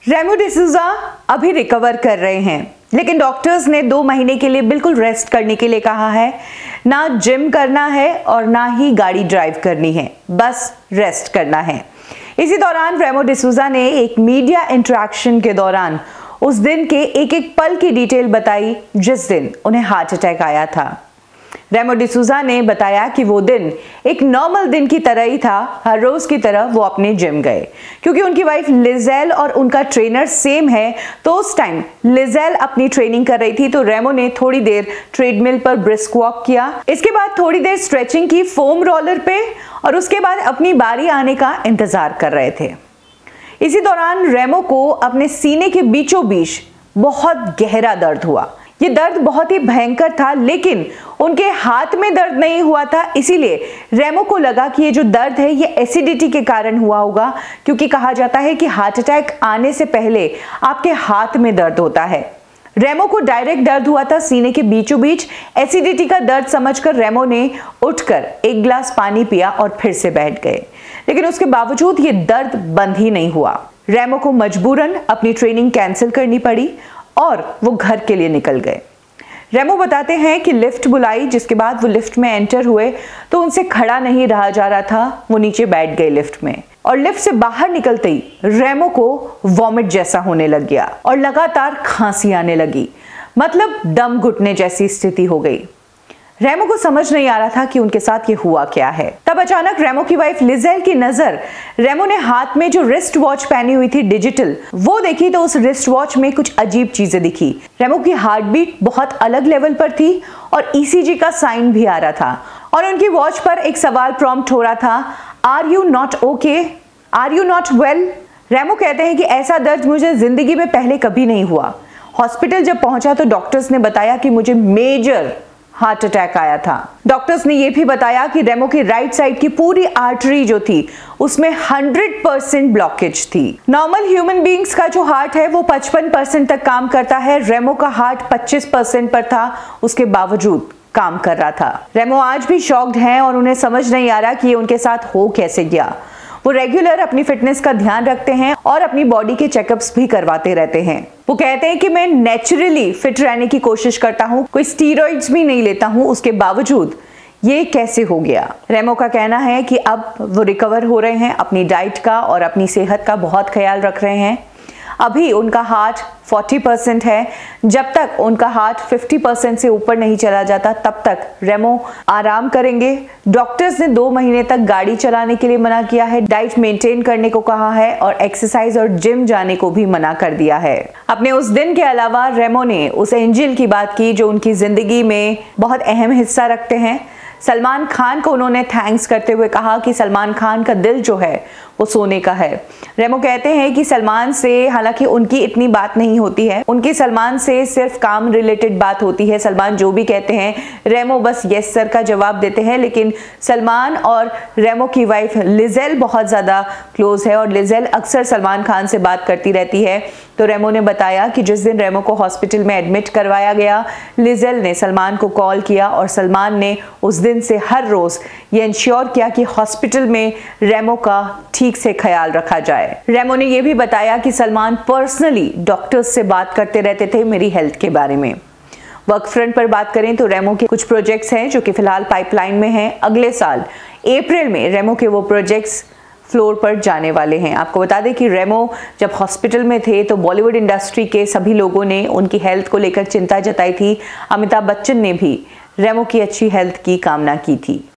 रेमो डिसूजा अभी रिकवर कर रहे हैं, लेकिन डॉक्टर्स ने 2 महीने के लिए बिल्कुल रेस्ट करने के लिए कहा है। ना जिम करना है और ना ही गाड़ी ड्राइव करनी है, बस रेस्ट करना है। इसी दौरान रेमो डिसूजा ने एक मीडिया इंटरेक्शन के दौरान उस दिन के एक एक पल की डिटेल बताई जिस दिन उन्हें हार्ट अटैक आया था। रेमो डिसूजा ने बताया कि वो दिन एक नॉर्मल दिन की तरह ही था, हर रोज की तरह वो अपने जिम गए। क्योंकि उनकी वाइफ लिजेल और उनका ट्रेनर सेम है, तो उस टाइम लिजेल अपनी ट्रेनिंग कर रही थी, तो रेमो ने थोड़ी देर ट्रेडमिल पर ब्रिस्क वॉक किया। इसके बाद थोड़ी देर स्ट्रेचिंग की फोम रोलर पे और उसके बाद अपनी बारी आने का इंतजार कर रहे थे। इसी दौरान रेमो को अपने सीने के बीचों बीच बहुत गहरा दर्द हुआ। ये दर्द बहुत ही भयंकर था, लेकिन उनके हाथ में दर्द नहीं हुआ था। इसीलिए रेमो को लगा कि ये जो दर्द है ये एसिडिटी के कारण हुआ होगा, क्योंकि कहा जाता है कि हार्ट अटैक आने से पहले आपके हाथ में दर्द होता है। रेमो को डायरेक्ट दर्द हुआ था सीने के बीचों बीच। एसिडिटी का दर्द समझकर रेमो ने उठकर एक गिलास पानी पिया और फिर से बैठ गए, लेकिन उसके बावजूद ये दर्द बंद ही नहीं हुआ। रेमो को मजबूरन अपनी ट्रेनिंग कैंसिल करनी पड़ी और वो घर के लिए निकल गए। रेमो बताते हैं कि लिफ्ट बुलाई, जिसके बाद वो लिफ्ट में एंटर हुए तो उनसे खड़ा नहीं रहा जा रहा था। वो नीचे बैठ गए लिफ्ट में और लिफ्ट से बाहर निकलते ही रेमो को वॉमिट जैसा होने लग गया और लगातार खांसी आने लगी, मतलब दम घुटने जैसी स्थिति हो गई। रेमो को समझ नहीं आ रहा था कि उनके साथ ये हुआ क्या है। तब अचानक रेमो की वाइफ लिजेल की नजर रेमो ने हाथ में जो रिस्ट वॉच पहनी हुई थी डिजिटल, वो देखी तो उस रिस्ट वॉच में कुछ अजीब चीजें दिखी। रेमो की हार्ट बीट बहुत अलग लेवल पर थी और ईसीजी का साइन भी आ रहा था और उनकी वॉच पर एक सवाल प्रॉम्प्ट हो रहा था, are you not okay, are you not well. Remo कहते हैं कि ऐसा दर्द मुझे जिंदगी में पहले कभी नहीं हुआ। हॉस्पिटल जब पहुंचा तो डॉक्टर्स ने बताया कि मुझे मेजर हार्ट अटैक आया था। डॉक्टर्स ने यह भी बताया कि रेमो की राइट साइड की पूरी आर्टरी जो थी उसमें 100% ब्लॉकेज थी। नॉर्मल ह्यूमन बीइंग्स का जो हार्ट है वो 55% तक काम करता है। रेमो का हार्ट 25% पर था, उसके बावजूद काम कर रहा था। रेमो आज भी शॉक्ड हैं और उन्हें समझ नहीं आ रहा कि ये उनके साथ हो कैसे गया। वो रेगुलर अपनी फिटनेस का ध्यान रखते हैं और अपनी बॉडी के चेकअप्स भी करवाते रहते हैं। वो कहते हैं कि मैं नेचुरली फिट रहने की कोशिश करता हूँ, कोई स्टीरॉइड्स भी नहीं लेता हूँ, उसके बावजूद ये कैसे हो गया। रेमो का कहना है कि अब वो रिकवर हो रहे हैं, अपनी डाइट का और अपनी सेहत का बहुत ख्याल रख रहे हैं। अभी उनका हार्ट 40% है। जब तक उनका हार्ट 50% से ऊपर नहीं चला जाता तब तक रेमो आराम करेंगे। डॉक्टर्स ने 2 महीने तक गाड़ी चलाने के लिए मना किया है, डाइट मेंटेन करने को कहा है और एक्सरसाइज और जिम जाने को भी मना कर दिया है। अपने उस दिन के अलावा रेमो ने उस एंजल की बात की जो उनकी जिंदगी में बहुत अहम हिस्सा रखते हैं। सलमान खान को उन्होंने थैंक्स करते हुए कहा कि सलमान खान का दिल जो है वो सोने का है। रेमो कहते हैं कि सलमान से हालांकि उनकी इतनी बात नहीं होती है, उनकी सलमान से सिर्फ काम रिलेटेड बात होती है। सलमान जो भी कहते हैं रेमो बस यस सर का जवाब देते हैं, लेकिन सलमान और रेमो की वाइफ लिजेल बहुत ज़्यादा क्लोज है और लिजेल अक्सर सलमान खान से बात करती रहती है। तो रेमो ने बताया कि जिस दिन रेमो को हॉस्पिटल में एडमिट करवाया गया, लिजेल ने सलमान को कॉल किया और सलमान ने उस दिन से हर रोज़ ये इंश्योर किया कि हॉस्पिटल में रेमो का ठीक से ख्याल रखा जाए। रेमो ने यह भी बताया कि सलमान पर्सनली डॉक्टर्स से बात करते रहते थे मेरी हेल्थ के बारे में। वर्क फ्रंट पर बात करें तो रेमो के कुछ प्रोजेक्ट्स हैं जो कि फिलहाल पाइपलाइन में हैं। अगले साल अप्रैल में रेमो के वो प्रोजेक्ट्स फ्लोर पर जाने वाले हैं। आपको बता दें कि रेमो जब हॉस्पिटल में थे तो बॉलीवुड इंडस्ट्री के सभी लोगों ने उनकी हेल्थ को लेकर चिंता जताई थी। अमिताभ बच्चन ने भी रेमो की अच्छी हेल्थ की कामना की थी।